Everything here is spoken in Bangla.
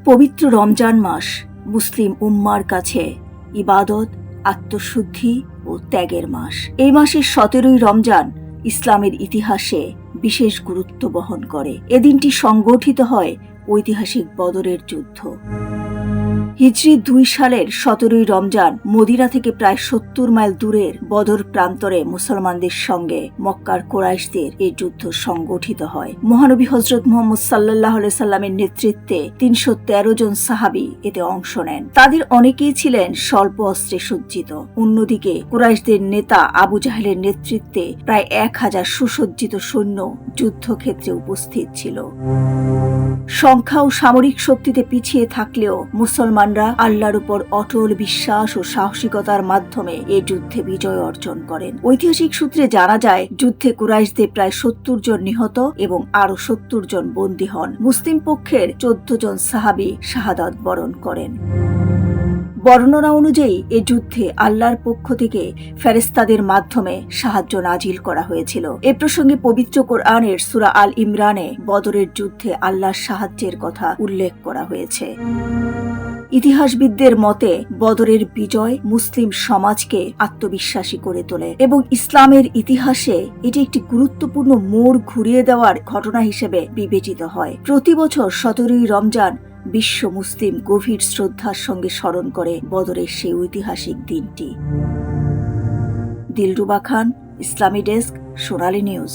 পবিত্র রমজান মাস মুসলিম উম্মার কাছে ইবাদত, আত্মশুদ্ধি ও ত্যাগের মাস। এই মাসের 17ই রমজান ইসলামের ইতিহাসে বিশেষ গুরুত্ব বহন করে। এদিনটি সংগঠিত হয় ঐতিহাসিক বদরের যুদ্ধ। হিজরি 2 সালের 17ই রমজান মদিনা থেকে প্রায় 70 মাইল দূরের বদর প্রান্তরে মুসলমানদের সঙ্গে মক্কার কুরাইশদের এই যুদ্ধ সংগঠিত হয়। মহানবী হযরত মুহাম্মদ সাল্লাল্লাহু আলাইহি সাল্লামের নেতৃত্বে 313 জন সাহাবী এতে অংশ নেন। তাদের অনেকেই ছিলেন স্বল্প অস্ত্রে সজ্জিত। অন্যদিকে কুরাইশদের নেতা আবু জাহেলের নেতৃত্বে প্রায় 1000 সুসজ্জিত সৈন্য যুদ্ধক্ষেত্রে উপস্থিত ছিল। সংখ্যা ও সামরিক শক্তিতে পিছিয়ে থাকলেও মুসলমানরা আল্লাহর উপর অটল বিশ্বাস ও সাহসিকতার মাধ্যমে এই যুদ্ধে বিজয় অর্জন করেন। ঐতিহাসিক সূত্রে জানা যায়, যুদ্ধে কুরাইশদের প্রায় 70 জন নিহত এবং আরো 70 জন বন্দী হন। মুসলিম পক্ষের 14 জন সাহাবী শাহাদাত বরণ করেন। বর্ণনা অনুযায়ী এ যুদ্ধে আল্লাহর পক্ষ থেকে ফেরেশতাদের মাধ্যমে সাহায্য নাজিল করা হয়েছিল। এ প্রসঙ্গে পবিত্র কোরআনের সূরা আল ইমরানে বদরের যুদ্ধে আল্লাহর সাহায্যের কথা উল্লেখ করা হয়েছে। ইতিহাসবিদদের মতে বদরের বিজয় মুসলিম সমাজকে আত্মবিশ্বাসী করে তোলে এবং ইসলামের ইতিহাসে এটি একটি গুরুত্বপূর্ণ মোড় ঘুরিয়ে দেওয়ার ঘটনা হিসেবে বিবেচিত হয়। প্রতি বছর 17ই রমজান বিশ্ব মুসলিম গভীর শ্রদ্ধার সঙ্গে স্মরণ করে বদরের সেই ঐতিহাসিক দিনটি। দিলরুবা খান, ইসলামী ডেস্ক, সোনালী নিউজ।